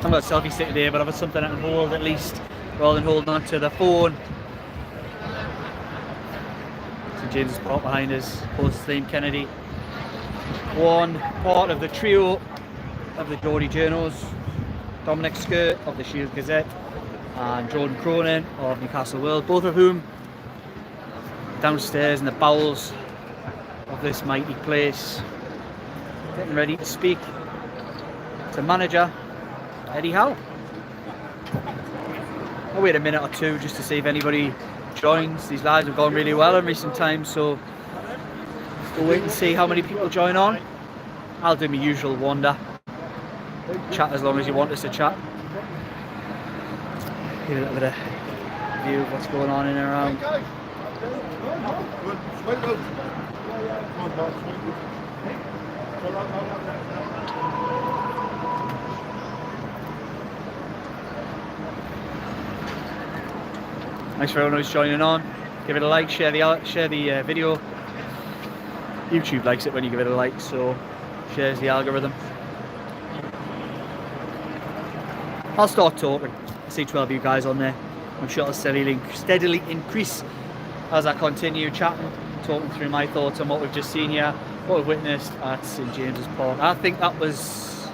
I'm got a selfie stick today, but I've got something I can hold at least, rather than holding on to the phone. St James's Park behind us, post Liam Kennedy. One part of the trio of the Geordie Journos, Dominic Skirt of the Shield Gazette and Jordan Cronin of Newcastle World, both of whom downstairs in the bowels of this mighty place, getting ready to speak to manager Eddie Howe. I'll wait a minute or two just to see if anybody joins. These lives have gone really well in recent times, so we'll wait and see how many people join on. I'll do my usual wander, chat as long as you want us to chat, give a little bit of view of what's going on in and around. Thanks for everyone who's joining on. Give it a like, share the video. YouTube likes it when you give it a like, so shares the algorithm. I'll start talking. I see 12 of you guys on there. I'm sure it'll steadily increase as I continue chatting, talking through my thoughts on what we've just seen here, what we've witnessed at St James's Park. I think that was,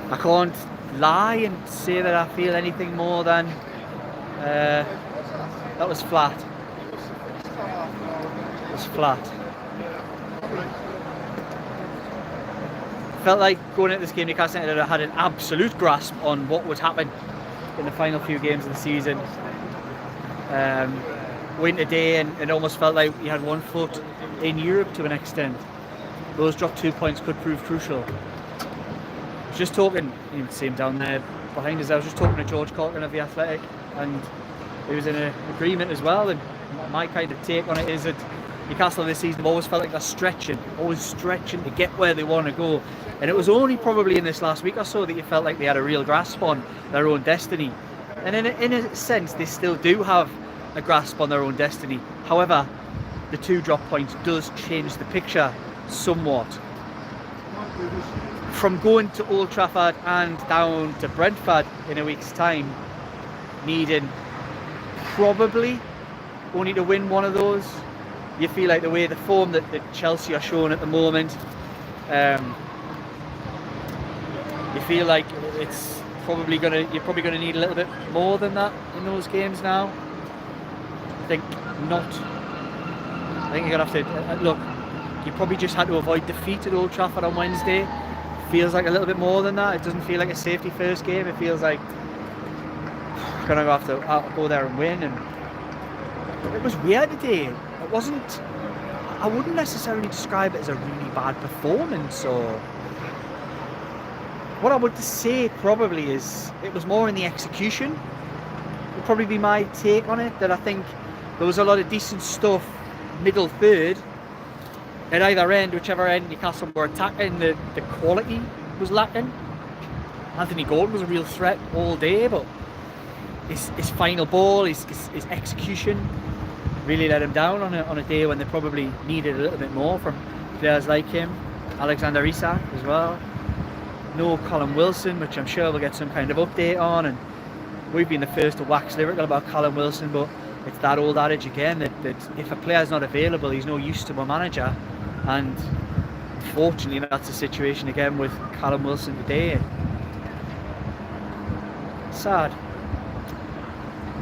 I can't lie and say that I feel anything more than that was flat. It was flat. Felt like going into this game, Newcastle United had an absolute grasp on what would happen in the final few games of the season. Win today, and it almost felt like you had one foot in Europe to an extent. Those dropped 2 points could prove crucial. I was just talking, you can see him down there behind us, I was just talking to George Corkin of The Athletic, and he was in agreement as well. And my kind of take on it is that Newcastle this season have always felt like they're always stretching to get where they want to go. And it was only probably in this last week or so that you felt like they had a real grasp on their own destiny. And in a sense, they still do have a grasp on their own destiny. However, the 2 drop points does change the picture somewhat. From going to Old Trafford and down to Brentford in a week's time, needing probably only to win one of those, you feel like the way the form that Chelsea are showing at the moment, you feel like it's probably you're probably gonna need a little bit more than that in those games now. I think you're gonna have to look. You probably just had to avoid defeat at Old Trafford on Wednesday. Feels like a little bit more than that. It doesn't feel like a safety first game. It feels like you're gonna have to go there and win. And it was weird today. It wasn't. I wouldn't necessarily describe it as a really bad performance, or what I would say probably is it was more in the execution. Would probably be my take on it. That I think there was a lot of decent stuff middle third. At either end, whichever end Newcastle were attacking, the quality was lacking. Anthony Gordon was a real threat all day, but his final ball, his execution really let him down on a day when they probably needed a little bit more from players like him. Alexander Isak as well. No Callum Wilson, which I'm sure we'll get some kind of update on, and we've been the first to wax lyrical about Callum Wilson, but it's that old adage again that if a player's not available, he's no use to a manager. And unfortunately that's the situation again with Callum Wilson today. Sad.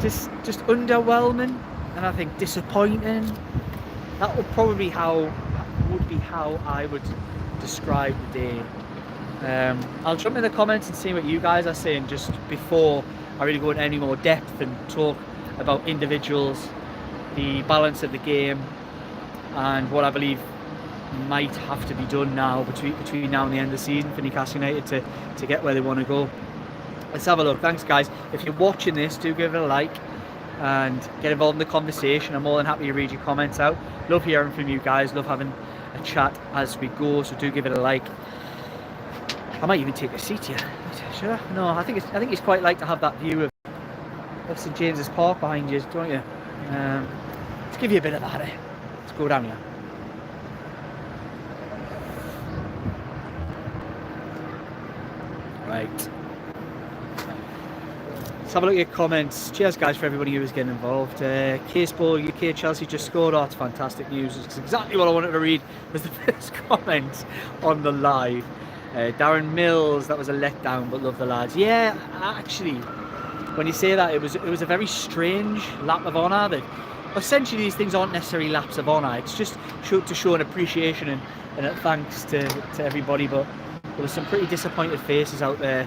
Just underwhelming, and I think disappointing. That would probably be how I would describe the day. I'll jump in the comments and see what you guys are saying just before I really go into any more depth and talk about individuals, the balance of the game, and what I believe might have to be done now between now and the end of the season for Newcastle United to get where they want to go. Let's have a look. Thanks guys. If you're watching this, do give it a like and get involved in the conversation. I'm more than happy to read your comments out. Love hearing from you guys, love having a chat as we go, so do give it a like. I might even take a seat here. Should I? No, I think it's quite like to have that view of St James's Park behind you, don't you? Let's give you a bit of that. Let's go down here. Right. Let's have a look at your comments. Cheers, guys, for everybody who was getting involved. Case Ball, UK Chelsea just scored. Oh, it's fantastic news. It's exactly what I wanted to read. Was the first comment on the live. Darren Mills, that was a letdown, but love the lads. Yeah, actually, when you say that, it was a very strange lap of honour. That essentially these things aren't necessarily laps of honour. It's just to show an appreciation and a thanks to everybody. But there was some pretty disappointed faces out there.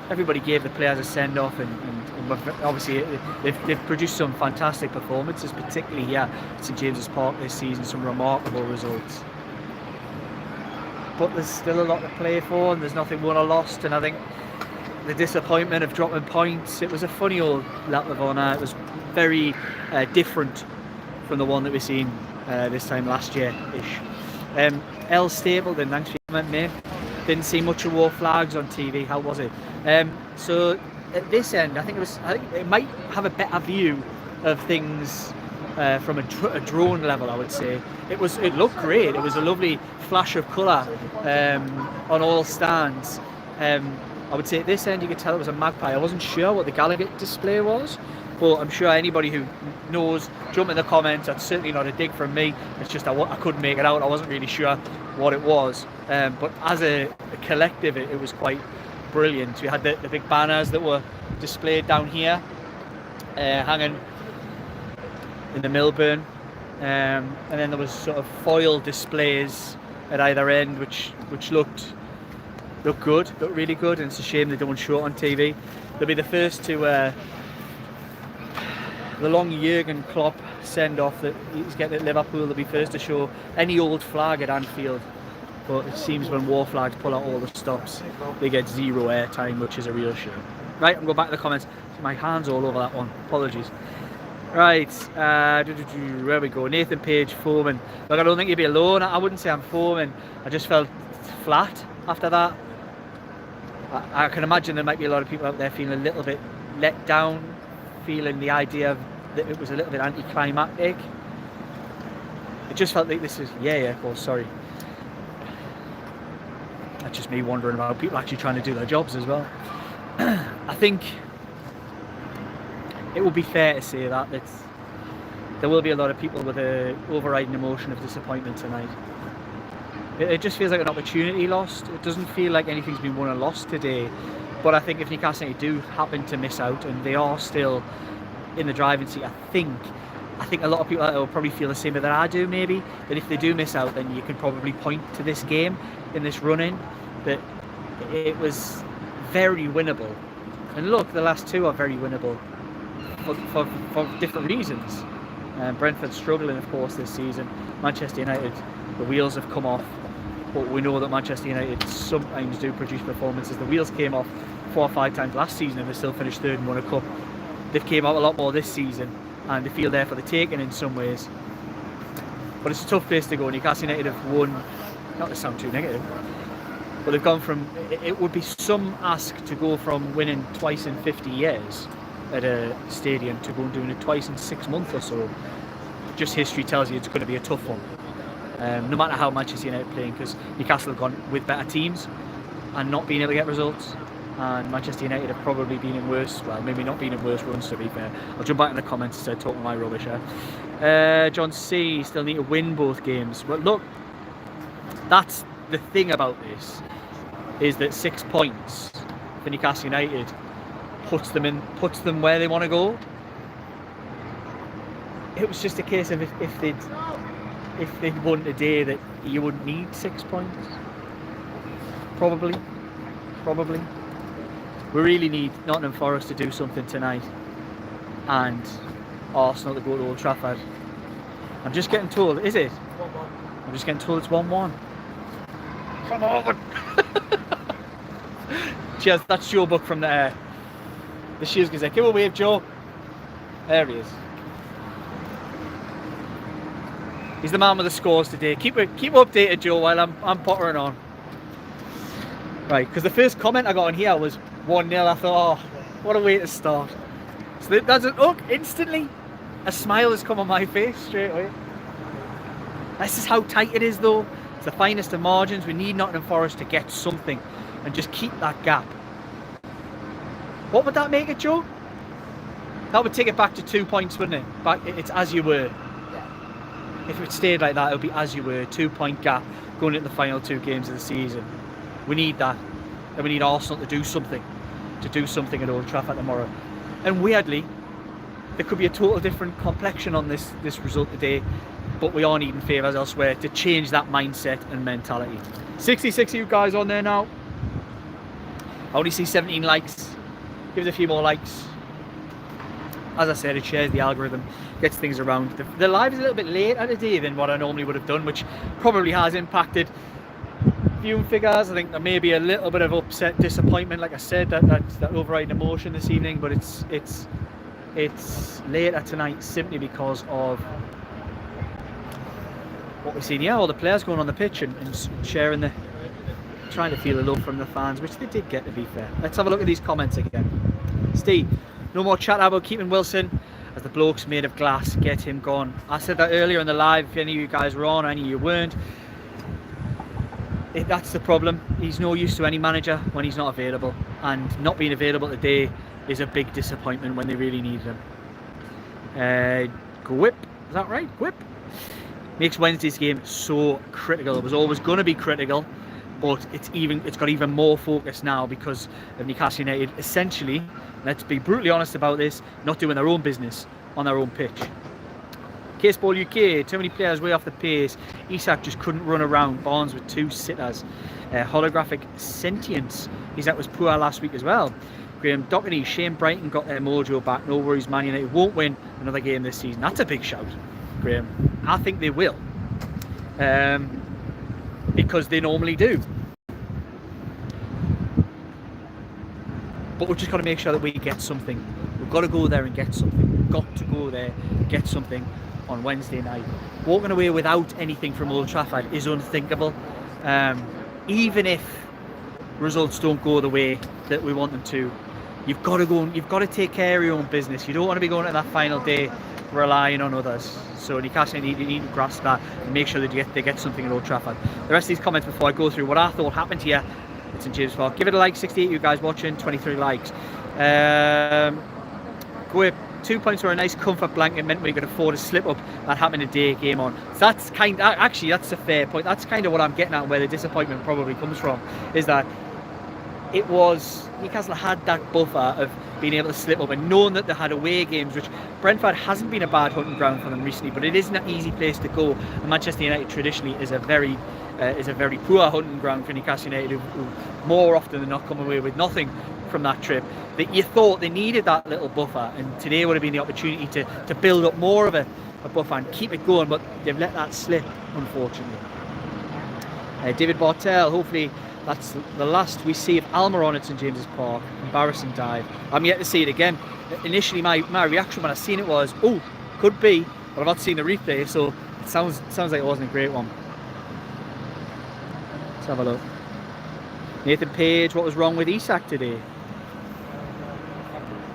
Everybody gave the players a send-off, and obviously they've produced some fantastic performances, particularly here at St James's Park this season, some remarkable results. But there's still a lot to play for, and there's nothing won or lost, and I think the disappointment of dropping points, it was a funny old lap of honour. It was very different from the one that we've seen this time last year-ish. L Stapleton, thanks for your comment, mate. Didn't see much of war flags on TV. How was it? So at this end, I think it might have a better view of things from a drone level. I would say it looked great. It was a lovely flash of colour on all stands. I would say at this end you could tell it was a Magpie. I wasn't sure what the Gallagher display was, but I'm sure anybody who knows, jump in the comments. That's certainly not a dig from me. It's just I couldn't make it out. I wasn't really sure what it was, but as a collective it was quite brilliant. We had the big banners that were displayed down here, hanging in the Milburn, and then there was sort of foil displays at either end which looked good, looked really good, and it's a shame they don't show it on TV. They'll be the first to the long Jurgen Klopp send-off that he's getting at Liverpool. They'll be first to show any old flag at Anfield, but it seems when war flags pull out all the stops, they get zero airtime, which is a real shame. Right, I'm going back to the comments. My hand's all over that one, apologies. Right, where we go. Nathan Page, foaming. Look, I don't think you'd be alone. I wouldn't say I'm foaming. I just felt flat after that. I can imagine there might be a lot of people out there feeling a little bit let down, feeling the idea that it was a little bit anticlimactic. It just felt like this is, yeah, of course, sorry. That's just me wondering about people actually trying to do their jobs as well. I think it would be fair to say that there will be a lot of people with an overriding emotion of disappointment tonight. It just feels like an opportunity lost. It doesn't feel like anything's been won or lost today. But I think if Newcastle United do happen to miss out, and they are still in the driving seat, I think a lot of people will probably feel the same that I do, maybe. That if they do miss out, then you can probably point to this game in this run-in that it was very winnable. And look, the last two are very winnable for different reasons. Brentford struggling, of course, this season. Manchester United, the wheels have come off. But we know that Manchester United sometimes do produce performances. The wheels came off 4 or 5 times last season and they still finished third and won a cup. They've came out a lot more this season and they feel there for the taking in some ways. But it's a tough place to go. Newcastle United have won, not to sound too negative, but they've gone from, it would be some ask to go from winning twice in 50 years at a stadium to go and doing it twice in 6 months or so. Just history tells you it's going to be a tough one. No matter how Manchester United are playing, because Newcastle have gone with better teams and not been able to get results, and Manchester United have probably been in worse, well, maybe not been in worse runs, to be fair. I'll jump back in the comments instead of talking my rubbish here. John C, still need to win both games. But look, that's the thing about this, is that 6 points for Newcastle United puts them where they want to go. It was just a case of if they'd won today, that you wouldn't need 6 points. Probably. We really need Nottingham Forest to do something tonight, and Arsenal to go to Old Trafford. I'm just getting told, is it? 1-1. I'm just getting told it's 1-1. Come on! Cheers, that's Joe Buck from the Shields Gazette. Give a wave, Joe. There he is. He's the man with the scores today. Keep updated, Joe, while I'm pottering on. Right, because the first comment I got on here was 1-0. I thought, oh, what a way to start. So that's it. Look, instantly, a smile has come on my face straight away. This is how tight it is, though. It's the finest of margins. We need Nottingham Forest to get something and just keep that gap. What would that make it, Joe? That would take it back to 2 points, wouldn't it? Back, it's as you were. Yeah. If it stayed like that, it would be as you were, 2 point gap going into the final 2 games of the season. We need that. And we need Arsenal to do something at Old Trafford tomorrow. And weirdly, there could be a total different complexion on this result today, but we are needing favours elsewhere to change that mindset and mentality. 66 of you guys on there now. I only see 17 likes. Give us a few more likes. As I said, it shares the algorithm, gets things around. The live is a little bit later today than what I normally would have done, which probably has impacted viewing figures. I think there may be a little bit of upset, disappointment, like I said, that overriding emotion this evening, but it's later tonight simply because of what we've seen here, all the players going on the pitch and sharing trying to feel the love from the fans, which they did get, to be fair. Let's have a look at these comments again. Steve, no more chat about keeping Wilson, as the bloke's made of glass, get him gone. I said that earlier in the live, if any of you guys were on, or any of you weren't. That's the problem. He's no use to any manager when he's not available, and not being available today is a big disappointment when they really need him. Gwip, is that right? Gwip makes Wednesday's game so critical. It was always going to be critical, but it's got even more focus now because of Newcastle United essentially, let's be brutally honest about this, not doing their own business on their own pitch. Caseball UK, too many players way off the pace. Isak just couldn't run around. Barnes with 2 sitters. Holographic Sentience, Isak was poor last week as well. Graham Doherty, Shane Brighton got their mojo back. No worries, Man United won't win another game this season. That's a big shout, Graham. I think they will. Because they normally do. But we've just got to make sure that we get something. We've got to go there and get something. We've got to go there and get something on Wednesday night. Walking away without anything from Old Trafford is unthinkable. Even if results don't go the way that we want them to, you've got to go and you've got to take care of your own business. You don't want to be going to that final day relying on others. So Newcastle need to grasp that and make sure that they get something at Old Trafford. The rest of these comments before I go through what I thought happened here at St James Park. Give it a like. 68 you guys watching, 23 likes. Go 2 points were a nice comfort blanket, meant we could afford a slip up that happened today, game on. So that's actually that's a fair point. That's kind of what I'm getting at, where the disappointment probably comes from, is that it was Newcastle had that buffer of being able to slip up and knowing that they had away games, which Brentford hasn't been a bad hunting ground for them recently, but it isn't an easy place to go. And Manchester United traditionally is a very poor hunting ground for Newcastle United, who more often than not come away with nothing from that trip. That you thought they needed that little buffer, and today would have been the opportunity to build up more of a buffer and keep it going, but they've let that slip, unfortunately. David Bartel, hopefully that's the last we see of Almiron at St James's Park. Embarrassing dive. I'm yet to see it again. Initially my reaction when I seen it was, oh, could be, but I've not seen the replay, so it sounds like it wasn't a great one. Let's have a look. Nathan Page, what was wrong with Isak today?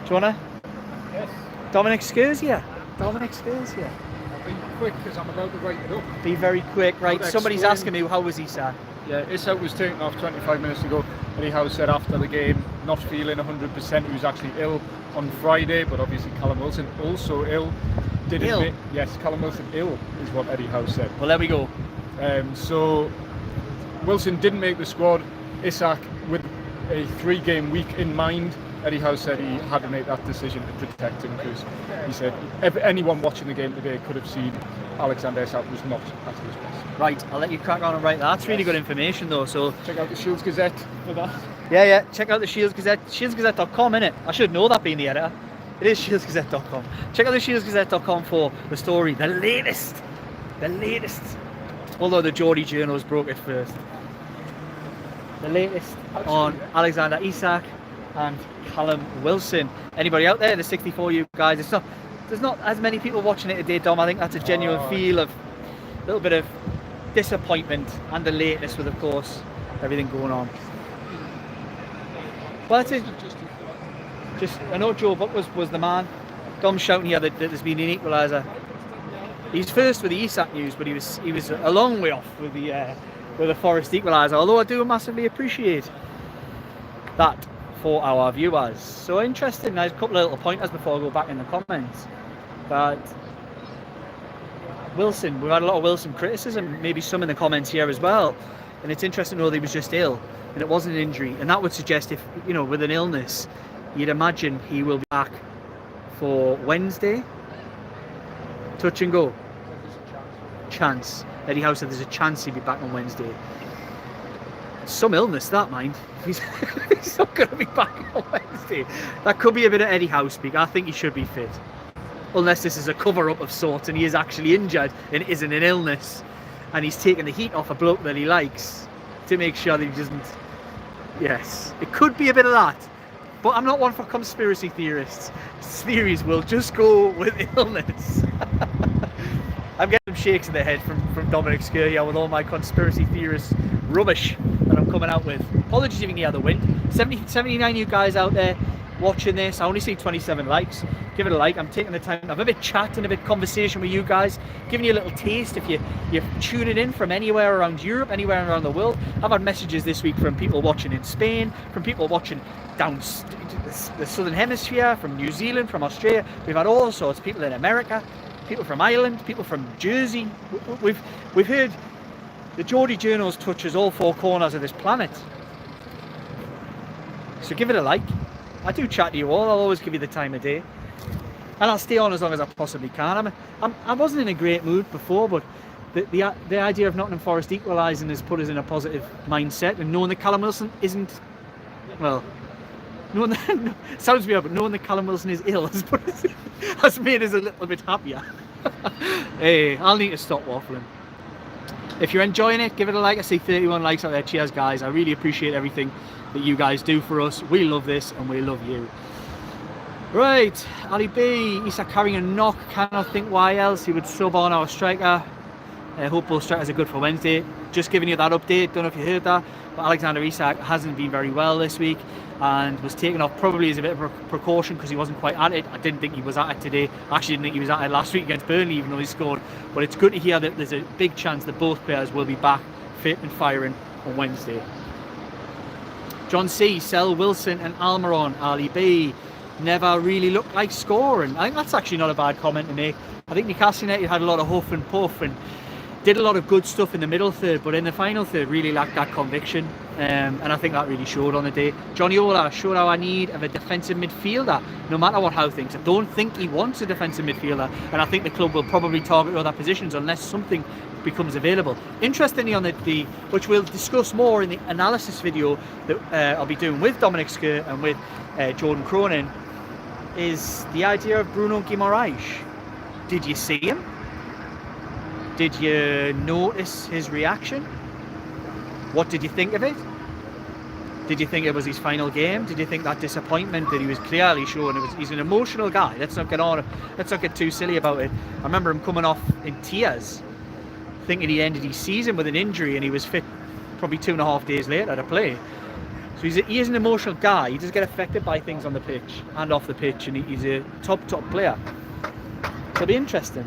Do you wanna? Yes. Dominic Scurzia. Dominic Scurzia. I'll be quick because I'm about to write it up. Be very quick, right? Somebody's asking me, how was Isak? Yeah, Isak was taken off 25 minutes ago. Eddie Howe said after the game, not feeling 100%. He was actually ill on Friday, but obviously Callum Wilson also ill. Yes, Callum Wilson ill is what Eddie Howe said. Well, there we go. So Wilson didn't make the squad. Isak with a 3-game week in mind. Eddie Howe said he had to make that decision to protect him because he said anyone watching the game today could have seen Alexander Isak was not at his best. Right, I'll let you crack on and write that. That's really good information though. So check out the Shields Gazette for that. Yeah, check out the Shields Gazette. ShieldsGazette.com, innit? I should know that being the editor. It is ShieldsGazette.com. Check out the ShieldsGazette.com for the story, the latest. Although the Geordie journals broke it first. The latest on Alexander Isak and Callum Wilson. Anybody out there? The 64 you guys. There's not as many people watching it today, Dom. I think that's a genuine feel of a little bit of disappointment and the lateness with, of course, everything going on. Well, that's it. I know Joe Buck was the man. Dom's shouting here that there's been an equaliser. He's first with the Isak news, but he was a long way off with the Forest equaliser. Although I do massively appreciate that for our viewers. So interesting. There's a couple of little pointers before I go back in the comments. But Wilson, we've had a lot of Wilson criticism, maybe some in the comments here as well. And it's interesting to know that he was just ill and it wasn't an injury. And that would suggest if, you know, with an illness, you'd imagine he will be back for Wednesday. Touch and go. Chance. Eddie Howe said there's a chance he'll be back on Wednesday. Some illness, that, mind. He's not going to be back on Wednesday. That could be a bit of Eddie Howe speak. I think he should be fit. Unless this is a cover-up of sorts and he is actually injured and it isn't an illness. And he's taking the heat off a bloke that he likes to make sure that he doesn't... Yes, it could be a bit of that. But I'm not one for conspiracy theorists. Theories will just go with illness. I'm getting some shakes in the head from Dominic Skirja with all my conspiracy theorist rubbish that I'm coming out with. Apologies if you can hear the wind. 79 you guys out there watching this. I only see 27 likes. Give it a like. I'm taking the time to have a bit chat and a bit conversation with you guys, giving you a little taste if you're tuning in from anywhere around Europe, anywhere around the world. I've had messages this week from people watching in Spain, from people watching down the southern hemisphere, from New Zealand, from Australia. We've had all sorts of people in America, people from Ireland, people from Jersey. We've heard the Geordie Journals touches all four corners of this planet. So give it a like. I do chat to you all. I'll always give you the time of day. And I'll stay on as long as I possibly can. I wasn't in a great mood before, but the idea of Nottingham Forest equalising has put us in a positive mindset. And knowing that Callum Wilson isn't, well, knowing that, sounds weird, but knowing that Callum Wilson is ill has made us a little bit happier. Hey, I'll need to stop waffling. If you're enjoying it, give it a like. I see 31 likes out there. Cheers, guys. I really appreciate everything that you guys do for us. We love this and we love you. Right, Ali B, Isak carrying a knock. Cannot think why else he would sub on our striker. Hope both strikers are good for Wednesday. Just giving you that update. Don't know if you heard that, but Alexander Isak hasn't been very well this week and was taken off probably as a bit of a precaution because he wasn't quite at it. I didn't think he was at it today. I actually didn't think he was at it last week against Burnley, even though he scored. But it's good to hear that there's a big chance that both players will be back fit and firing on Wednesday. John C, sell Wilson and Almiron. Ali B, never really looked like scoring. I think that's actually not a bad comment to make. I think Newcastle United had a lot of huff and puff and did a lot of good stuff in the middle third, but in the final third really lacked that conviction, and I think that really showed on the day. Johnny Ola showed our need of a defensive midfielder, no matter what Howe thinks. I don't think he wants a defensive midfielder, and I think the club will probably target other positions unless something becomes available. Interestingly, on the which we'll discuss more in the analysis video that I'll be doing with Dominic Skirja and with Jordan Cronin, is the idea of Bruno Guimaraes. Did you see him? Did you notice his reaction? What did you think of it? Did you think it was his final game? Did you think that disappointment that he was clearly showing? He's an emotional guy. Let's not get too silly about it. I remember him coming off in tears, thinking he ended his season with an injury, and he was fit probably 2.5 days later to play. So he is an emotional guy. He does get affected by things on the pitch and off the pitch, and he's a top player. So it'll be interesting.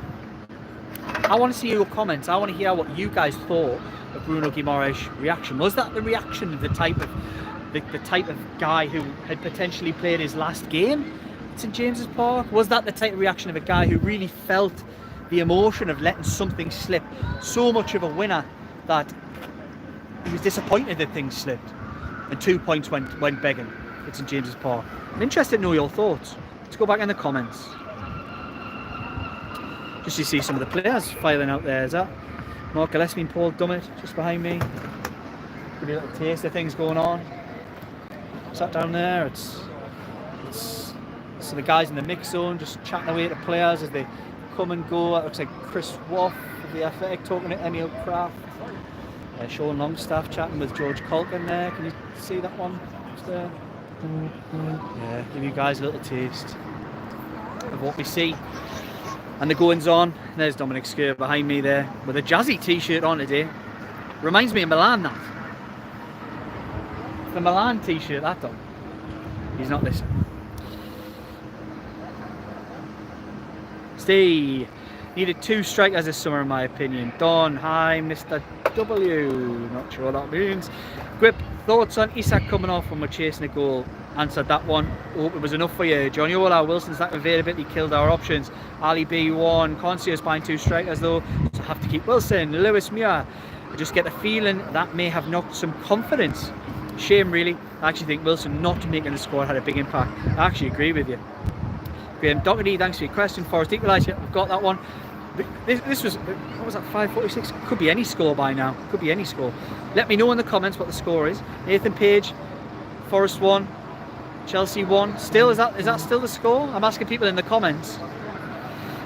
I want to see your comments. I want to hear what you guys thought of Bruno Guimaraes' reaction. Was that the reaction of the type of guy who had potentially played his last game at St James's Park? Was that the type of reaction of a guy who really felt the emotion of letting something slip? So much of a winner that he was disappointed that things slipped, and 2 points went begging at St James's Park. I'm interested to know your thoughts. Let's go back in the comments. Just to see some of the players filing out there. Is that Mark Gillespie and Paul Dummett just behind me? Pretty little taste of things going on. Sat down there. It's so the guys in the mix zone just chatting away to players as they come and go. It looks like Chris Woff of the Athletic talking to Emil Kraft. Sean Longstaff chatting with George Culkin there. Can you see that one? Just there. Yeah, give you guys a little taste of what we see. And the goings on. There's Dominic Skirja behind me there with a Jazzy t-shirt on today. Reminds me of Milan, that. The Milan t-shirt, that done. He's not listening. Steve. Needed 2 strikers this summer in my opinion. Don, hi Mr. W. Not sure what that means. Grip, thoughts on Isak coming off when we're chasing a goal? answered that one. Hope it was enough for you. Johnny Ola, Wilson's lack of availability killed our options. Ali B1, can't see us buying 2 strikers though, so have to keep Wilson. Lewis Muir, I just get the feeling that may have knocked some confidence. Shame really. I actually think Wilson not making the squad had a big impact. I actually agree with you. Graham Doherty, thanks for your question. Forest equalised, yeah, we've got that one. This was, what was that, 5:46? Could be any score by now. Could be any score. Let me know in the comments what the score is. Nathan Page, Forest 1, Chelsea 1. Still, is that still the score? I'm asking people in the comments.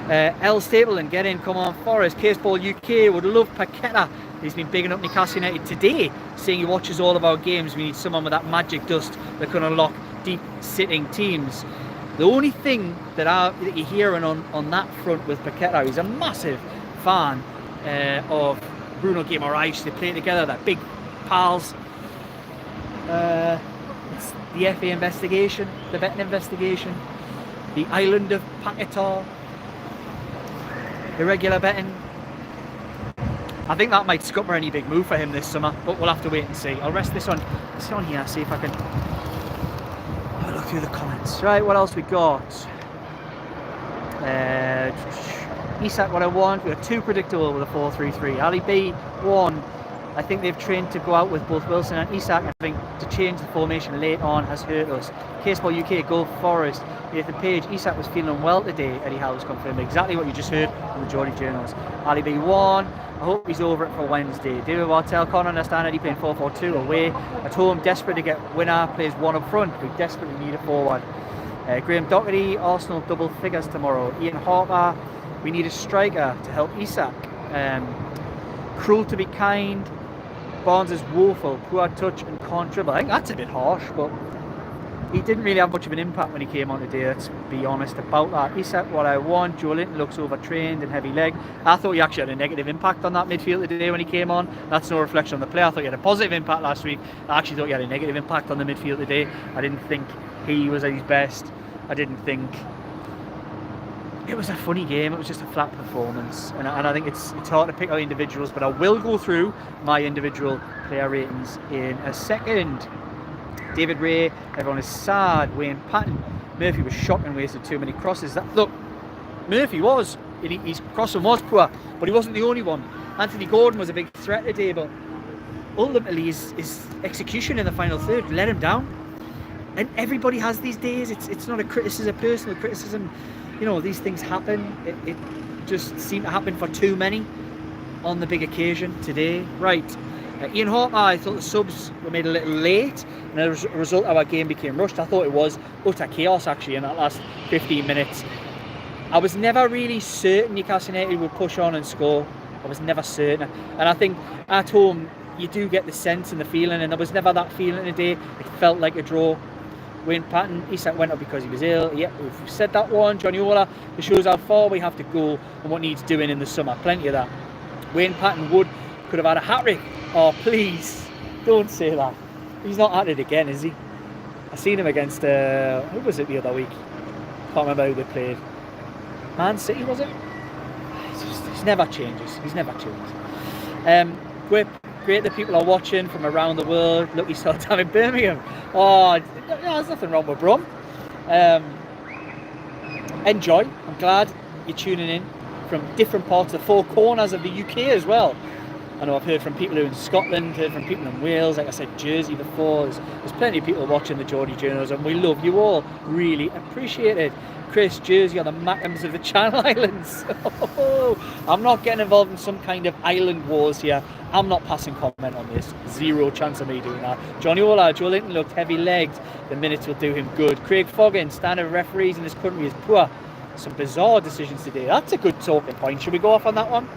L Stapleton, get in, come on, Forest. Caseball UK would love Paqueta. He's been bigging up Newcastle United today, saying he watches all of our games. We need someone with that magic dust that can unlock deep sitting teams. The only thing that you're hearing on that front with Paqueta, he's a massive fan of Bruno Guimaraes. They play together, they're big pals. It's the FA investigation, the betting investigation, the island of Paqueta, irregular betting. I think that might scupper any big move for him this summer, but we'll have to wait and see. I'll rest this on here, see if I can have a look through the comments. Right, what else we got? Isak, what I want. We're too predictable with a 4-3-3. Ali B, 1. I think they've trained to go out with both Wilson and Isak. I think to change the formation late on has hurt us. Caseball UK, go Forest. Nathan Page, Isak was feeling unwell today. Eddie Howe's confirmed exactly what you just heard from the Geordie journals. Ali B, 1. I hope he's over it for Wednesday. David Bartel, can't understand Eddie playing 4-4-2 away. At home, desperate to get winner, plays 1 up front. We desperately need a forward. Graham Doherty, Arsenal double figures tomorrow. Ian Harper, we need a striker to help Isak. Cruel to be kind. Barnes is woeful, poor touch and can't dribble. I think that's a bit harsh, but he didn't really have much of an impact when he came on today, let's be honest about that. Isak, what I want. Joe Linton looks overtrained and heavy leg. I thought he actually had a negative impact on that midfield today when he came on. That's no reflection on the play. I thought he had a positive impact last week. I actually thought he had a negative impact on the midfield today. I didn't think he was at his best. I didn't think... It was a funny game. It was just a flat performance, and I think it's hard to pick out individuals, but I will go through my individual player ratings in a second. David Ray, everyone is sad. Wayne Patton, Murphy was shocked and wasted too many crosses. Look, Murphy was, his crossing was poor, but he wasn't the only one. Anthony Gordon was a big threat today, but ultimately his execution in the final third let him down. And everybody has these days. It's not a criticism, personal criticism. You know, these things happen. It just seemed to happen for too many on the big occasion today. Right, Ian Harper, I thought the subs were made a little late, and as a result our game became rushed. I thought it was utter chaos actually in that last 15 minutes. I was never really certain Newcastle United would push on and score. I was never certain, and I think at home you do get the sense and the feeling, and there was never that feeling today. It felt like a draw. Wayne Patton, Isak went up because he was ill. Yep, we've said that one. Johnny Ola, it shows how far we have to go and what needs doing in the summer. Plenty of that. Wayne Patton could have had a hat-trick. Oh, please, don't say that. He's not at it again, is he? I seen him against, who was it the other week? Can't remember who they played. Man City, was it? He never changes. He's never changed. Quip. Great that people are watching from around the world. Lucky start time in Birmingham. Oh, there's nothing wrong with Brum. Enjoy. I'm glad you're tuning in from different parts of the 4 corners of the UK as well. I know I've heard from people who are in Scotland, heard from people in Wales, like I said, Jersey before. There's plenty of people watching the Geordie Journals, and we love you all. Really appreciate it. Chris, Jersey are the Mackhams of the Channel Islands. I'm not getting involved in some kind of island wars here. I'm not passing comment on this. Zero chance of me doing that. Johnny Ola, Joe Linton looked heavy-legged. The minutes will do him good. Craig Foggin, standard of referees in this country is poor. Some bizarre decisions today. That's a good talking point. Should we go off on that one?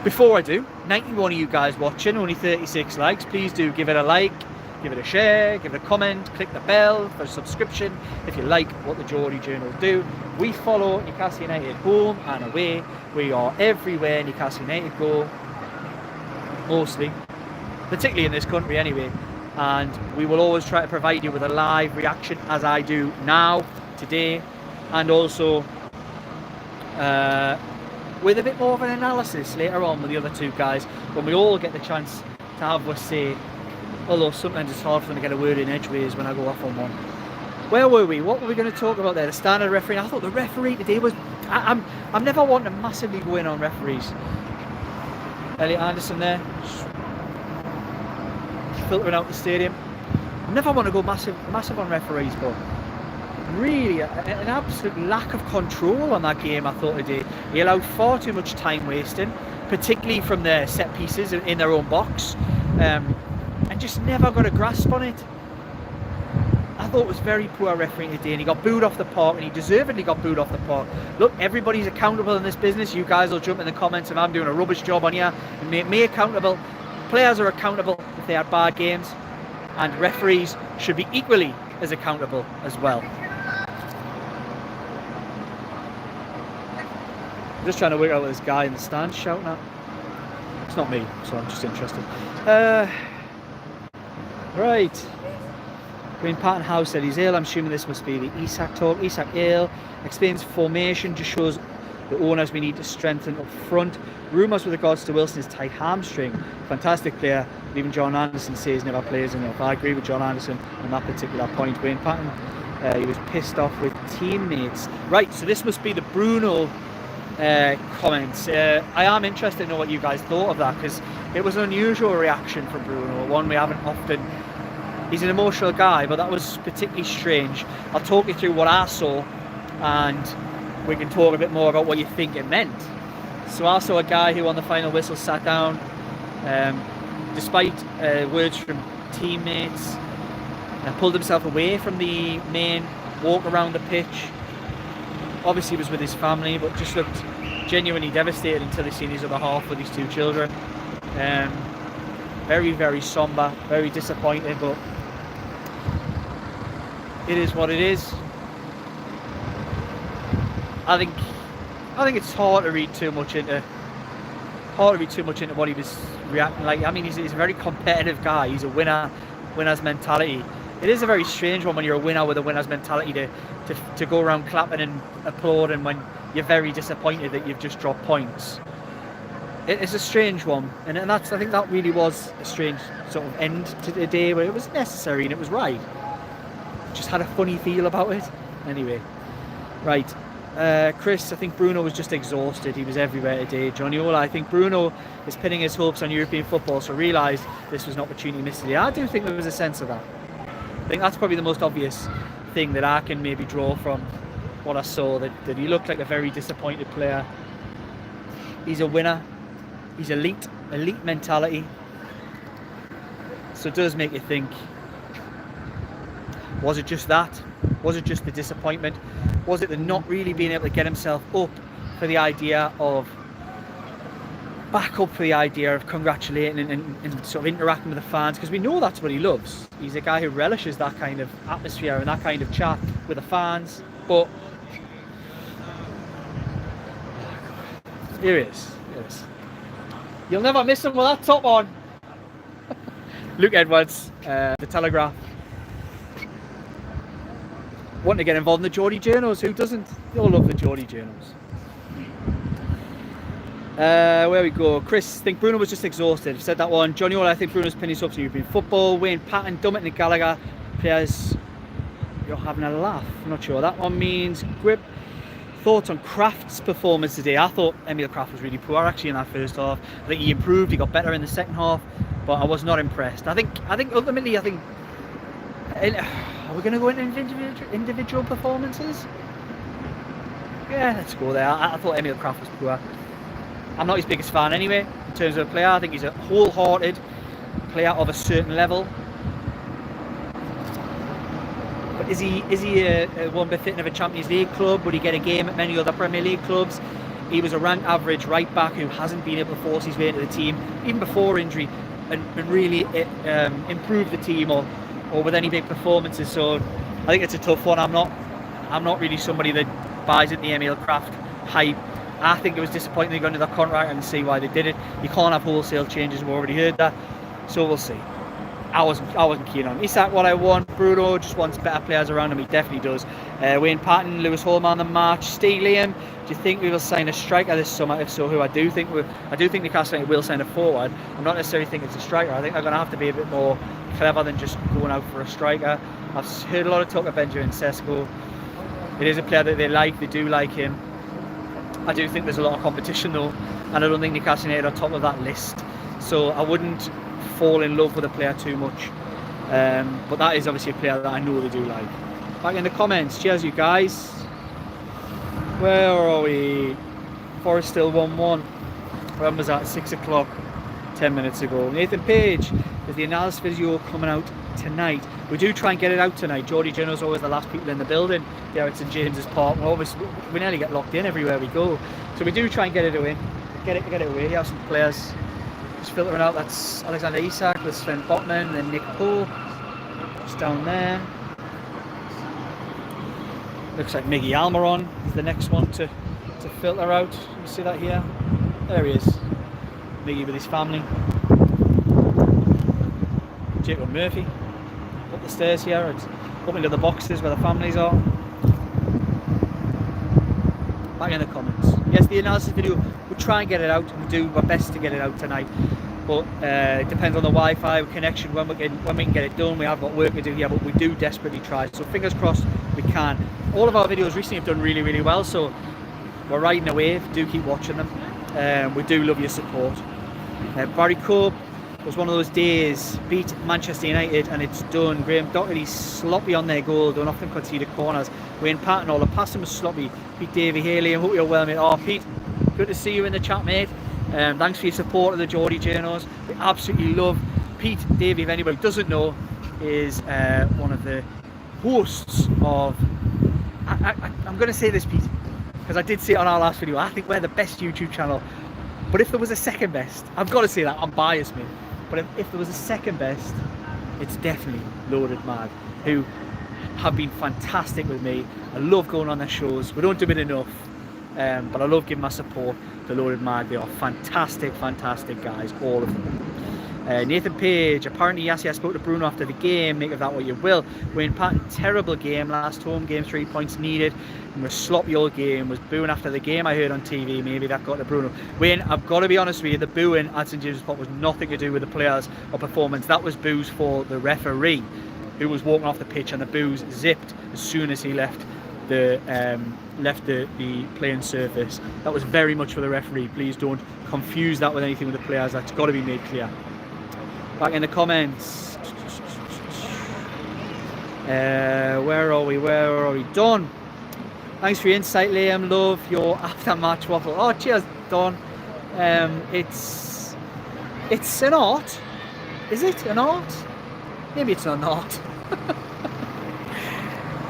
Before I do, 91 of you guys watching, only 36 likes. Please do give it a like, give it a share, give it a comment, click the bell for a subscription if you like what the Geordie Journal do. We follow Newcastle United home and away. We are everywhere Newcastle United go, mostly, particularly in this country anyway. And we will always try to provide you with a live reaction, as I do now, today, and also with a bit more of an analysis later on with the other 2 guys, when we all get the chance to have a say Although sometimes it's hard for them to get a word in edgeways when I go off on one. Where were we? What were we going to talk about there? The standard referee. I thought the referee today was... I'm never wanting to massively go in on referees. Elliot Anderson there. Filtering out the stadium. I never want to go massive on referees, but really an absolute lack of control on that game I thought today. He allowed far too much time wasting, particularly from their set pieces in their own box, and just never got a grasp on it. I thought it was very poor refereeing today, and he got booed off the park, and he deservedly got booed off the park. Look, everybody's accountable in this business. You guys will jump in the comments if I'm doing a rubbish job on here and make me accountable. Players are accountable if they had bad games, and referees should be equally as accountable as well. I'm just trying to work out what this guy in the stand shouting at. It's not me, so I'm just interested. Right. Green Patton House said he's ill. I'm assuming this must be the Isak talk. Isak ill. Explains formation. Just shows the owners we need to strengthen up front. Rumours with regards to Wilson is tight hamstring. Fantastic player. Even John Anderson says never plays enough. I agree with John Anderson on that particular point. Wayne Patton, he was pissed off with teammates. Right, so this must be the Bruno comments. I am interested to know what you guys thought of that, because it was an unusual reaction from Bruno, one we haven't often. He's an emotional guy, but that was particularly strange. I'll talk you through what I saw, and we can talk a bit more about what you think it meant. So I saw a guy who on the final whistle sat down, despite words from teammates, pulled himself away from the main walk around the pitch. Obviously he was with his family, but just looked genuinely devastated until he seen his other half with his two children. Very, very somber, very disappointed, but it is what it is. I think it's hard to read too much into what he was reacting like. I mean, he's a very competitive guy. He's a winner's mentality. It is a very strange one when you're a winner with a winner's mentality to go around clapping and applauding when you're very disappointed that you've just dropped points. It's a strange one, and I think that really was a strange sort of end to the day, where it was necessary and it was right. Just had a funny feel about it. Anyway, right. Chris, I think Bruno was just exhausted. He was everywhere today. Johnny Ola, I think Bruno is pinning his hopes on European football, so realised this was an opportunity missed today. I do think there was a sense of that. I think that's probably the most obvious thing that I can maybe draw from what I saw, that he looked like a very disappointed player. He's a winner. He's elite mentality. So it does make you think, was it just that? Was it just the disappointment? Was it the not really being able to get himself up for the idea of, back up for the idea of congratulating and sort of interacting with the fans? Because we know that's what he loves. He's a guy who relishes that kind of atmosphere and that kind of chat with the fans. But here he is. You'll never miss him with that top on. Luke Edwards, The Telegraph. Wanting to get involved in the Geordie Journals. Who doesn't? They all love the Geordie Journals. Where we go. Chris, I think Bruno was just exhausted. I've said that one. Johnny Ola, I think Bruno's pinning his hopes on European football. Wayne Patton, Dummett and Gallagher. Players, you're having a laugh. I'm not sure what that one means. Grip. Thoughts on Kraft's performance today? I thought Emil Kraft was really poor actually in that first half. I think he improved, he got better in the second half, but I was not impressed. I think ultimately, are we going to go into individual performances? Yeah, let's go there. I thought Emil Kraft was poor. I'm not his biggest fan anyway in terms of a player. I think he's a wholehearted player of a certain level. But is he a one befitting of a Champions League club? Would he get a game at many other Premier League clubs? He was a ranked average right back who hasn't been able to force his way into the team, even before injury, and really improve the team or with any big performances. So I think it's a tough one. I'm not really somebody that buys into the Emil Kraft hype. I think it was disappointing they got into their contract, and see why they did it. You can't have wholesale changes. We've already heard that, so we'll see. I wasn't keen on Isak. What I want, Bruno just wants better players around him. He definitely does. Wayne Patton, Lewis Hall man of the match. Steve Liam, do you think we will sign a striker this summer? If so, who? I do think Newcastle United will sign a forward. I'm not necessarily thinking it's a striker. I think they're going to have to be a bit more clever than just going out for a striker. I've heard a lot of talk of Benjamin Sesko. It is a player that they do like him. I do think there's a lot of competition though, and I don't think Newcastle United are on top of that list. So I wouldn't fall in love with a player too much. But that is obviously a player that I know they do like. Back in the comments, cheers you guys. Where are we? Forest still 1-1. When was that? 6 o'clock, 10 minutes ago. Nathan Page, is the analysis video coming out tonight? We do try and get it out tonight. Geordie Journal's always the last people in the building there at St James's Park. We nearly get locked in everywhere we go. So we do try and get it away. Get it away. You have some players just filtering out. That's Alexander Isak with Sven Botman, then Nick Poole. Just down there. Looks like Miggy Almiron is the next one to filter out. You see that here? There he is. Miggy with his family. Jacob Murphy up the stairs here, and up into the boxes where the families are. Back in the comments. Yes, the analysis video, we'll try and get it out, and we'll do our best to get it out tonight. But it depends on the Wi-Fi connection when we can get it done. We have got work to do here, but we do desperately try. So fingers crossed we can. All of our videos recently have done really, really well, so we're riding a wave. Do keep watching them. We do love your support. Barry Cope was one of those days, beat Manchester United and it's done. Graham Doherty sloppy on their goal, don't often concede corners. Wayne Patton, all the passing was sloppy. Pete Davey Haley, I hope you're well, mate. Oh, Pete, good to see you in the chat, mate. Thanks for your support of the Geordie Journals. We absolutely love Pete Davey. If anybody doesn't know, is one of the hosts of. I'm going to say this, Pete, because I did say it on our last video. I think we're the best YouTube channel. But if there was a second best, I've got to say that, I'm biased, mate. But if there was a second best, it's definitely Loaded Mag, who have been fantastic with me. I love going on their shows. We don't do it enough, but I love giving my support to Loaded Mag. They are fantastic, fantastic guys, all of them. Nathan Page, apparently Yassi spoke to Bruno after the game, make of that what you will. Wayne Patton, terrible game, last home game, 3 points needed, and was sloppy all game, was booing after the game, I heard on TV, maybe that got to Bruno. Wayne, I've got to be honest with you, the booing at St James's Park was nothing to do with the players or performance. That was boos for the referee, who was walking off the pitch, and the boos zipped as soon as he left the playing surface. That was very much for the referee. Please don't confuse that with anything with the players. That's got to be made clear. Back in the comments. Where are we? Don, thanks for your insight, Liam. Love your after-match waffle. Oh, cheers, Don. It's an art. Is it an art? Maybe it's not an art.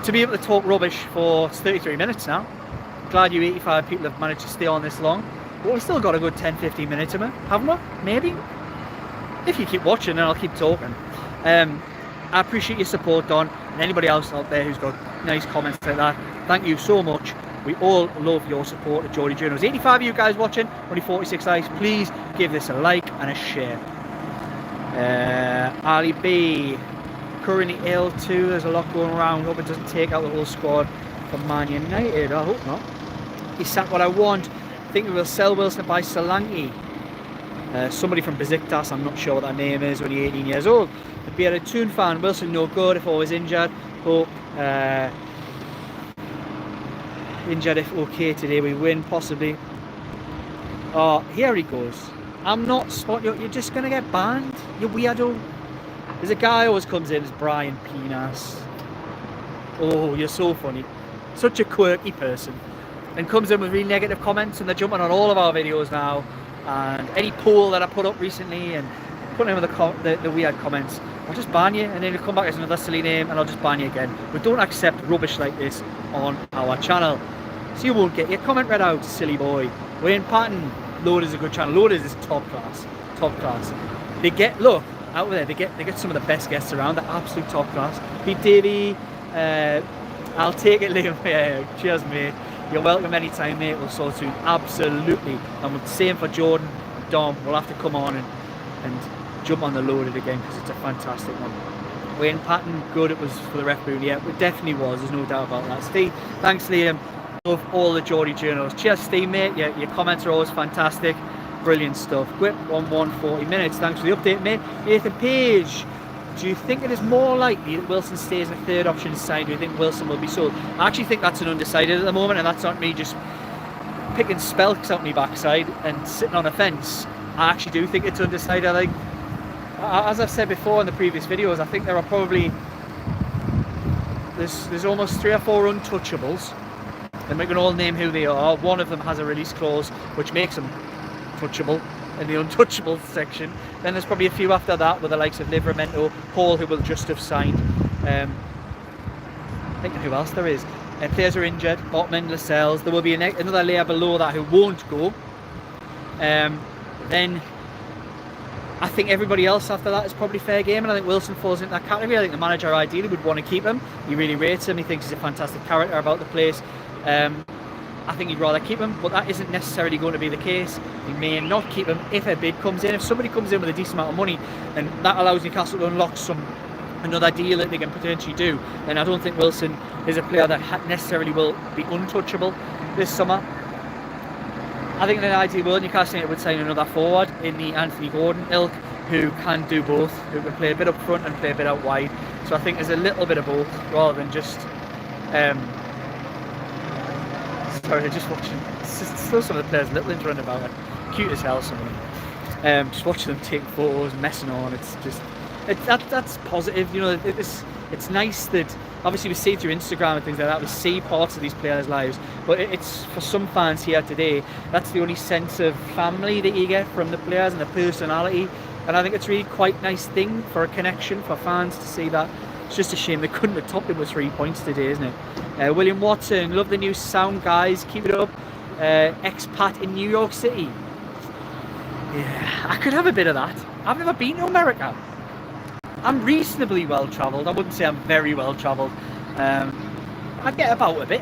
To be able to talk rubbish for 33 minutes now. Glad you 85 people have managed to stay on this long. But we've still got a good 10-15 minutes of it, haven't we? Maybe. If you keep watching, then I'll keep talking. I appreciate your support, Don, and anybody else out there who's got nice comments like that. Thank you so much. We all love your support at Geordie Journals. 85 of you guys watching, only 46 likes. Please give this a like and a share. Ali B, currently ill too. There's a lot going around. Hope it doesn't take out the whole squad for Man United. I hope not. He sacked what I want. I think we will sell Wilson by Solanke. Somebody from Besiktas, I'm not sure what that name is, only 18 years old. The Bearded Toon fan, Wilson no good if always injured. Hope injured if okay today we win, possibly. Oh, here he goes. I'm not spotting you, you're just going to get banned, you weirdo. There's a guy who always comes in as Brian Penas. Oh, you're so funny. Such a quirky person. And comes in with really negative comments, and they're jumping on all of our videos now. And any poll that I put up recently and putting in the weird comments, I'll just ban you, and then you'll come back as another silly name and I'll just ban you again. We don't accept rubbish like this on our channel, so you won't get your comment read out, silly boy. Wayne Patton, Loaders is a good channel. Loaders is top class. They get, look out there, they get some of the best guests around. They're absolute top class. Pete Davey, I'll take it, Liam. Yeah, cheers, mate. You're welcome anytime, mate. We'll sort soon. Absolutely. And same for Jordan and Dom. We'll have to come on and jump on the Loaded again, because it's a fantastic one. Wayne Patton, good. It was for the ref boon. Yeah, it definitely was. There's no doubt about that. Steve, thanks, Liam. Love all the Geordie Journals. Cheers, Steve, mate. Yeah, your comments are always fantastic. Brilliant stuff. Quip 1 1 40 minutes. Thanks for the update, mate. Nathan Page. Do you think it is more likely that Wilson stays in a third option side? Do you think Wilson will be sold? I actually think that's an undecided at the moment, and that's not me just picking spelks out my backside and sitting on a fence. I actually do think it's undecided. I think, as I've said before in the previous videos, I think there are probably there's almost 3 or 4 untouchables, and we can all name who they are. One of them has a release clause which makes them touchable in the untouchables section. Then there's probably a few after that with the likes of Livramento, Hall, who will just have signed. Thinking who else there is. Players are injured, Botman, Lascelles. There will be another layer below that who won't go. Then I think everybody else after that is probably fair game, and I think Wilson falls into that category. I think the manager ideally would want to keep him. He really rates him. He thinks he's a fantastic character about the place. I think he'd rather keep him, but that isn't necessarily going to be the case. He may not keep him if a bid comes in. If somebody comes in with a decent amount of money, and that allows Newcastle to unlock another deal that they can potentially do, then I don't think Wilson is a player that necessarily will be untouchable this summer. I think in an ideal world, Newcastle United would sign another forward in the Anthony Gordon ilk, who can do both, who can play a bit up front and play a bit out wide. So I think there's a little bit of both, rather than just sorry, just watching. Still some of the players, Littlin's running about it. Cute as hell, some of them. Just watching them take photos, messing on. It's just, that's positive. You know, it's nice that obviously we see through Instagram and things like that, we see parts of these players' lives. But it's for some fans here today, that's the only sense of family that you get from the players and the personality. And I think it's really quite nice thing for a connection for fans to see that. It's just a shame they couldn't have topped it with 3 points today, isn't it? William Watson, love the new sound, guys. Keep it up. Expat in New York City. Yeah, I could have a bit of that. I've never been to America. I'm reasonably well travelled. I wouldn't say I'm very well travelled. I get about a bit.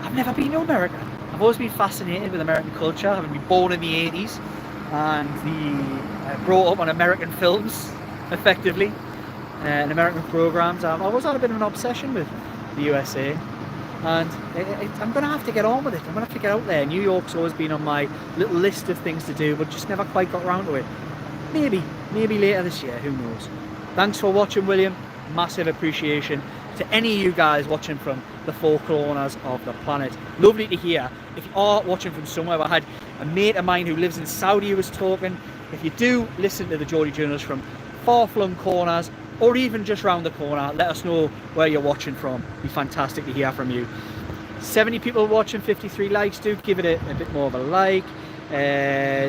I've never been to America. I've always been fascinated with American culture, having been born in the 80s and brought up on American films, effectively. And American programs. I've always had a bit of an obsession with the USA, and I'm going to have to get on with it. I'm going to have to get out there. New York's always been on my little list of things to do, but just never quite got around to it. Maybe later this year, who knows. Thanks for watching, William. Massive appreciation to any of you guys watching from the 4 corners of the planet. Lovely to hear. If you are watching from somewhere, I had a mate of mine who lives in Saudi who was talking. If you do listen to the Geordie Journals from far-flung corners, or even just round the corner, let us know where you're watching from. It'd be fantastic to hear from you. 70 people watching, 53 likes. Do give it a bit more of a like.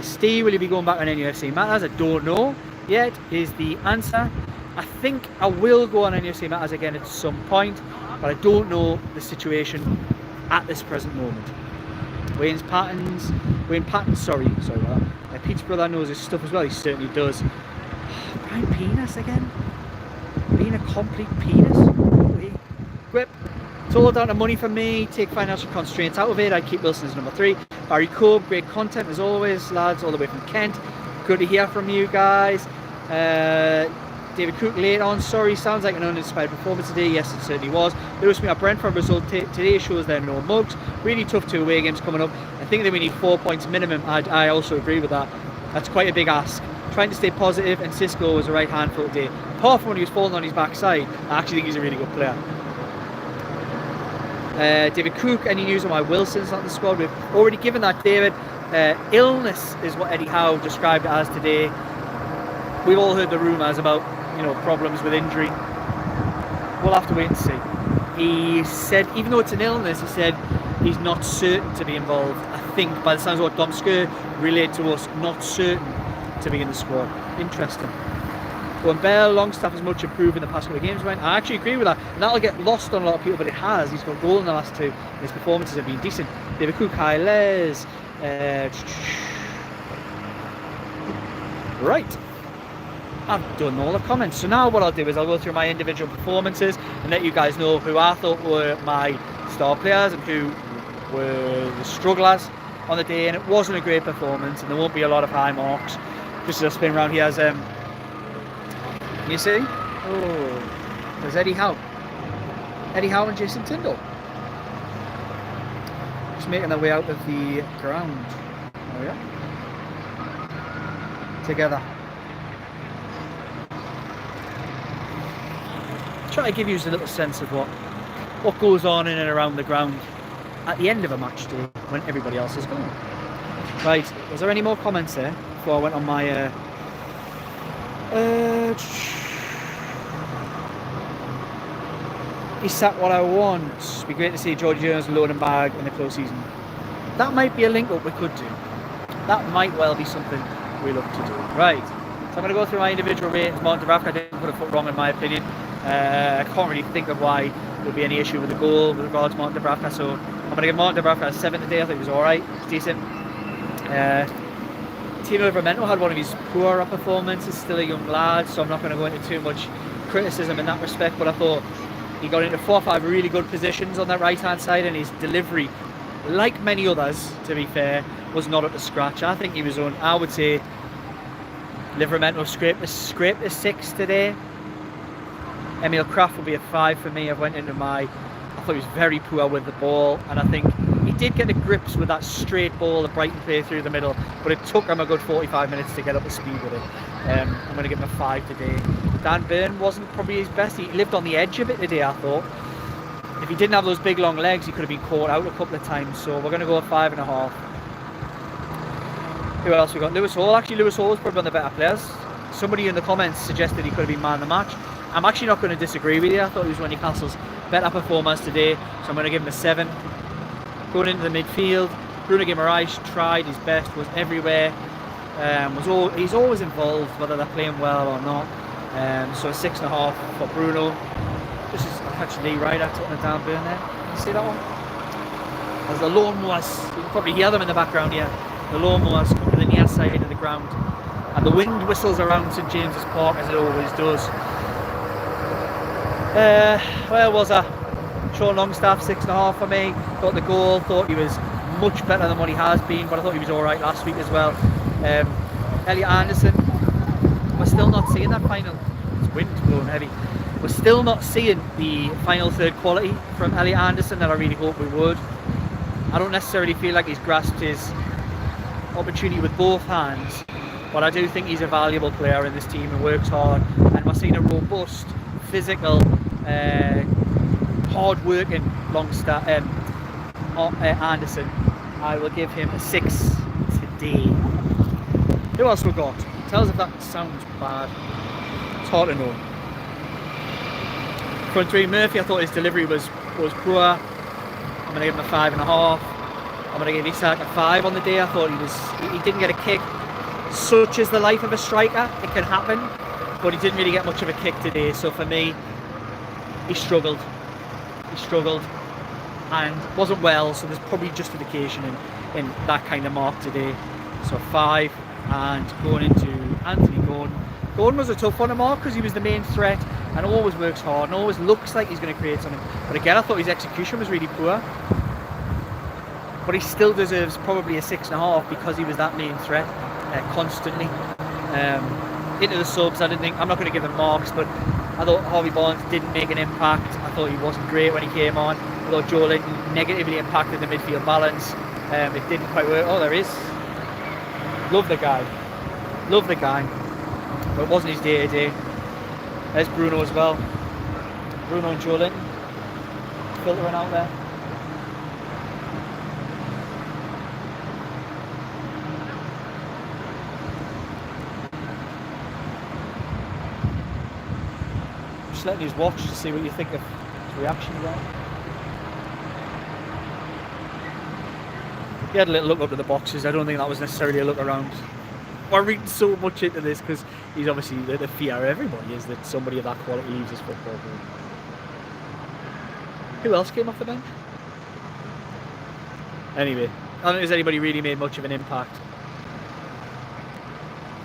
Steve, will you be going back on NUFC Matters? I don't know yet is the answer. I think I will go on NUFC Matters again at some point, but I don't know the situation at this present moment. Wayne Patton, sorry about that. Pete's brother knows his stuff as well, he certainly does. Brian Penis again? Being a complete penis. Whip. It's all down to money for me. Take financial constraints out of it. I keep Wilson as number 3. Barry Cobb, great content as always, lads, all the way from Kent. Good to hear from you guys. David Cook late on. Sorry, sounds like an uninspired performance today. Yes, it certainly was. Lewis, our Brentford result today shows there are no mugs. Really tough 2 away games coming up. I think that we need 4 points minimum. I also agree with that. That's quite a big ask. Trying to stay positive, and Cisco was a right handful today. Apart from when he was falling on his backside, I actually think he's a really good player. David Cook, any news on why Wilson's not in the squad? We've already given that, David. Illness is what Eddie Howe described it as today. We've all heard the rumours about, problems with injury. We'll have to wait and see. He said, even though it's an illness, he said he's not certain to be involved. I think, by the sounds of what Domsker relayed to us, not certain to be in the squad. Interesting. When Bell, Longstaff has much improved in the past couple of games, I actually agree with that, and that'll get lost on a lot of people, but it has. He's got a goal in the last 2, and his performances have been decent. David Cook, hi Les. Right, I've done all the comments, so now what I'll do is I'll go through my individual performances and let you guys know who I thought were my star players and who were the strugglers on the day. And it wasn't a great performance, and there won't be a lot of high marks. Just a spin around here as can you see? Oh, there's Eddie Howe and Jason Tyndall just making their way out of the ground. Oh yeah, try to give you a little sense of what goes on in and around the ground at the end of a match day when everybody else is gone. Right, was there any more comments there before I went on my is that what I want? It'd be great to see George Jones load and bag in the close season. That might be a link up we could do. That might well be something we look to do. Right, so I'm going to go through my individual ratings. Martin Dubravka didn't put a foot wrong in my opinion. I can't really think of why there'll be any issue with the goal with regards to Martin Dubravka, so I'm going to give Martin Dubravka a 7 today. I think it was alright, it's decent. Timo Livramento had one of his poorer performances, still a young lad, so I'm not going to go into too much criticism in that respect, but I thought he got into 4 or 5 really good positions on that right hand side, and his delivery, like many others to be fair, was not up to scratch. I think he was on, I would say Livramento scraped a 6 today. Emil Kraft will be a 5 for me. I thought he was very poor with the ball, and I think he did get the grips with that straight ball that Brighton played through the middle, but it took him a good 45 minutes to get up to speed with it. I'm going to give him a 5 today. Dan Burn wasn't probably his best. He lived on the edge a bit today, I thought. If he didn't have those big long legs, he could have been caught out a couple of times, so we're going to go at 5.5. Who else we got? Lewis Hall. Actually, Lewis Hall is probably one of the better players. Somebody in the comments suggested he could have been man of the match. I'm actually not going to disagree with you. I thought he was one of Newcastle's better performers today, so I'm going to give him a 7. Going into the midfield, Bruno Guimaraes tried his best, was everywhere. He's always involved, whether they're playing well or not. So a 6.5 for Bruno. This is actually right at the down burn there. Can you see that one? As the lawnmowers, you can probably hear them in the background here. The lawnmowers come to the near side of the ground, and the wind whistles around St James's Park as it always does. Where was I? Sean Longstaff, 6.5 for me. Thought the goal, thought he was much better than what he has been, but I thought he was alright last week as well. Elliot Anderson, we're still not seeing that final. It's wind's blowing heavy. We're still not seeing the final third quality from Elliot Anderson that I really hope we would. I don't necessarily feel like he's grasped his opportunity with both hands, but I do think he's a valuable player in this team and works hard, and we're seeing a robust, physical, hard-working Longstaff, Anderson. I will give him a 6 today. Who else we got? Tell us if that sounds bad. It's hard to know. Front three, Murphy, I thought his delivery was poor. I'm going to give him a 5.5. I'm going to give Isak a 5 on the day. I thought he didn't get a kick. Such is the life of a striker. It can happen, but he didn't really get much of a kick today. So for me, he struggled. And wasn't well, so there's probably justification in that kind of mark today. So 5. And going into Anthony Gordon. Gordon was a tough one to mark because he was the main threat and always works hard and always looks like he's going to create something. But again, I thought his execution was really poor. But he still deserves probably a 6.5 because he was that main threat constantly. Into the subs, I'm not going to give him marks, but I thought Harvey Barnes didn't make an impact. I thought he wasn't great when he came on. I thought Joe Linton negatively impacted the midfield balance. It didn't quite work. Oh, there is. Love the guy, but it wasn't his day to day. There's Bruno as well. Bruno and Joe Linton filtering out there. Just letting you watch to see what you think of his reaction there. He had a little look up at the boxes. I don't think that was necessarily a look around. We're reading so much into this because he's obviously the fear of everybody is that somebody of that quality leaves his football team. Who else came off the bench? Anyway, I don't think there's anybody really made much of an impact.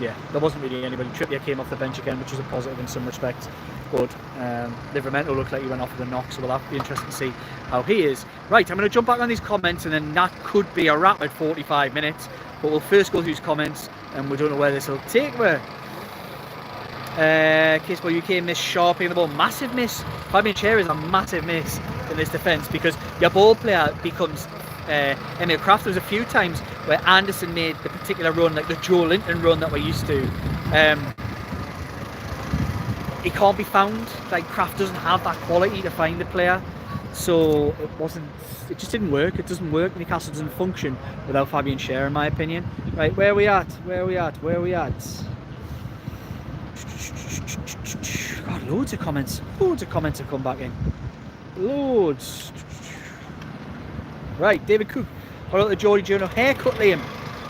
Yeah, there wasn't really anybody. Trippier came off the bench again, which was a positive in some respects. Good. Livramento looked like he went off with a knock, so we'll have to be interested to see how he is. Right, I'm going to jump back on these comments, and then that could be a rapid 45 minutes. But we'll first go through his comments, and we don't know where this will take me. Caseball UK missed sharply on the ball. Massive miss. Fabian Cher is a massive miss in this defence because your ball player becomes Emil Kraft. There was a few times where Anderson made the particular run, like the Joe Linton run that we're used to. he can't be found. Like, Kraft doesn't have that quality to find the player, so it just didn't work. It doesn't work. Newcastle doesn't function without Fabian Schär, in my opinion. Right, where are we at? God, loads of comments have come back in. Loads. Right, David Cook. What about the Geordie Journal haircut, Liam?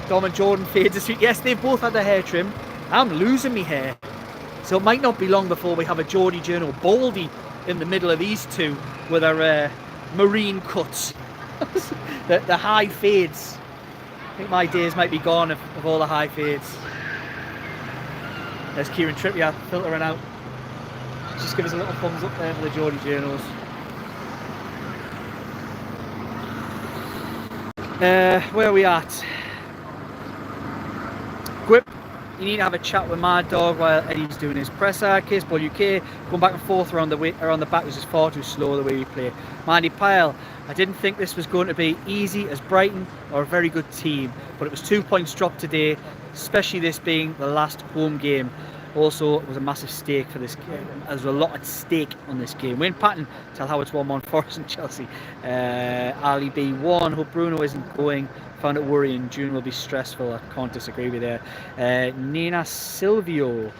Dom and Jordan fade this week. Yes, they've both had their hair trim. I'm losing me hair. So it might not be long before we have a Geordie Journal Baldy in the middle of these two with our marine cuts. the high fades. I think my days might be gone of all the high fades. There's Kieran Trippier filtering out. Just give us a little thumbs up there for the Geordie Journals. Where are we at? Gwip, you need to have a chat with Mad Dog while Eddie's doing his presser. Caseball UK, going back and forth around the back was just far too slow the way we play. Mandy Pyle, I didn't think this was going to be easy as Brighton are a very good team, but it was 2 points dropped today, especially this being the last home game. Also, it was a massive stake for this game. There's a lot at stake on this game. Wayne Patton, tell how it's 1-1 Forest and Chelsea. Ali B1, hope Bruno isn't going. Found it worrying. June will be stressful. I can't disagree with there. Nina Silvio.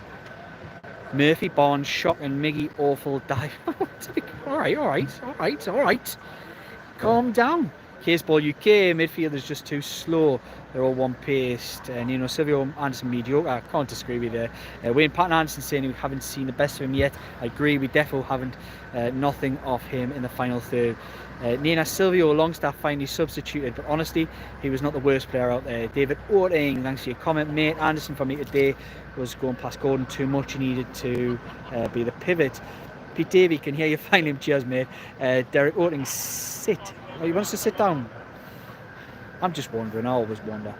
Murphy, Barnes, shock and Miggy, awful dive. all right. Calm down. Caseball UK, midfielders just too slow. They're all one-paced. Nino Silvio, Anderson mediocre. I can't disagree with you there. Wayne Patton Anderson saying we haven't seen the best of him yet. I agree, we definitely haven't. Nothing of him in the final third. Nina Silvio, Longstaff finally substituted, but honestly, he was not the worst player out there. David Orting, thanks for your comment, mate. Anderson for me today was going past Gordon too much. He needed to be the pivot. Pete Davey, can hear you finally. Cheers, mate. Derek Orting, sit. Oh, he wants to sit down. I'm just wondering. I always wonder.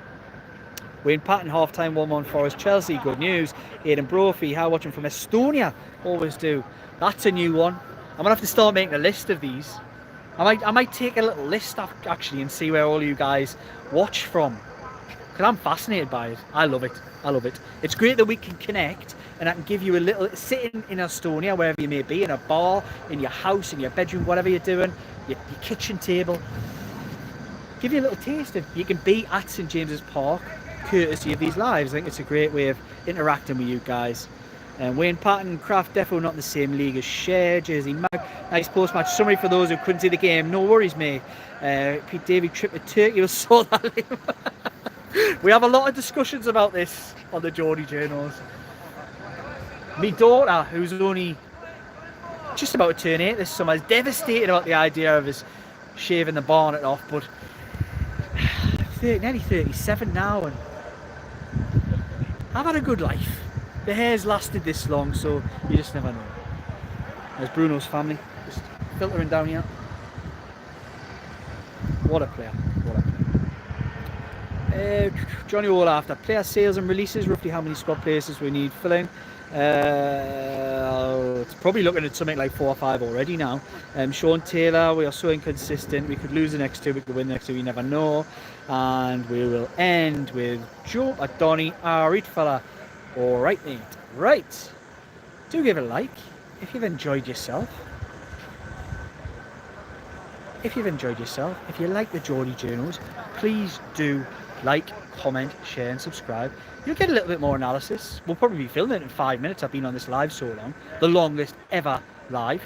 Wayne Patton, half-time 1-1 Forest Chelsea. Good news. Aidan Brophy, how watching from Estonia. Always do. That's a new one. I'm going to have to start making a list of these. I might take a little list actually and see where all you guys watch from. Because I'm fascinated by it. I love it. It's great that we can connect and I can give you a little, sitting in Estonia, wherever you may be, in a bar, in your house, in your bedroom, whatever you're doing, your kitchen table. Give you a little taste of, you can be at St James's Park, courtesy of these lives. I think it's a great way of interacting with you guys. Wayne Patton, Kraft defo not in the same league as Schär, Jersey Mag. Nice post-match summary for those who couldn't see the game. No worries, mate. Pete Davey trip to Turkey was so that. We have a lot of discussions about this on the Geordie Journals. My daughter, who's only just about to turn 8 this summer, is devastated about the idea of us shaving the barnet off, but nearly 37 now, and I've had a good life. The hair's lasted this long, so you just never know. There's Bruno's family, just filtering down here. What a player, Johnny Olaf, after player sales and releases, roughly how many squad places we need filling? It's probably looking at something like 4 or 5 already now. Sean Taylor, we are so inconsistent. We could lose the next 2, we could win the next 2, you never know. And we will end with Joe Adoni, right fella. Alright, mate. Right. Do give it a like if you've enjoyed yourself. If you like the Geordie Journals, please do like, comment, share and subscribe. You'll get a little bit more analysis. We'll probably be filming it in 5 minutes. I've been on this live so long. The longest ever live.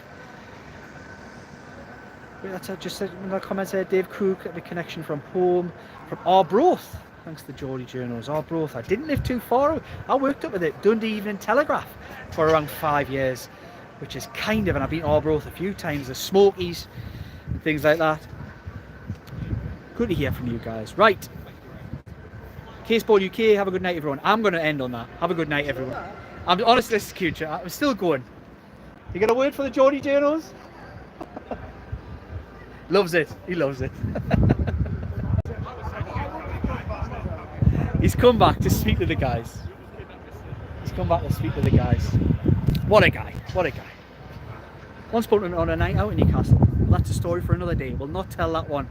That's just another comment there. Dave Cook, the connection from home, from Arbroath. Thanks to the Geordie Journals. Arbroath. I didn't live too far away. I worked up with it. Dundee Evening Telegraph for around 5 years, which is kind of, and I've been to Arbroath a few times, the Smokies and things like that. Good to hear from you guys. Right. Caseball UK, have a good night, everyone. I'm going to end on that. Have a good night, everyone. I'm honestly, this is cute. I'm still going. You got a word for the Geordie Journals? Loves it. He loves it. He's come back to speak to the guys. What a guy. Once put on a night out in Newcastle. Well, that's a story for another day. We'll not tell that one.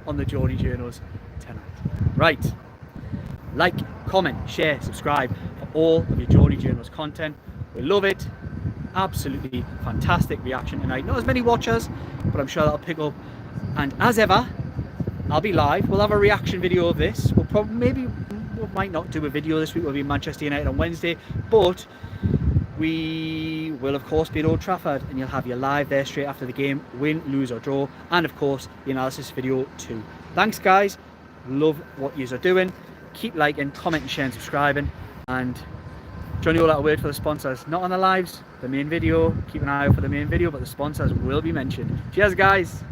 On the Geordie Journals tonight. Right. Like, comment, share, subscribe for all of your Geordie Journals content. We love it. Absolutely fantastic reaction tonight. Not as many watchers, but I'm sure that'll pick up. And as ever, I'll be live. We'll have a reaction video of this. We'll probably, we might not do a video this week. We'll be in Manchester United on Wednesday, but we will of course be at Old Trafford, and you'll have your live there straight after the game, win, lose or draw, and of course the analysis video too. Thanks guys, love what yous are doing. Keep liking, commenting, sharing, subscribing, and Johnny, all that word for the sponsors, not on the lives, the main video. Keep an eye out for the main video, but the sponsors will be mentioned. Cheers guys.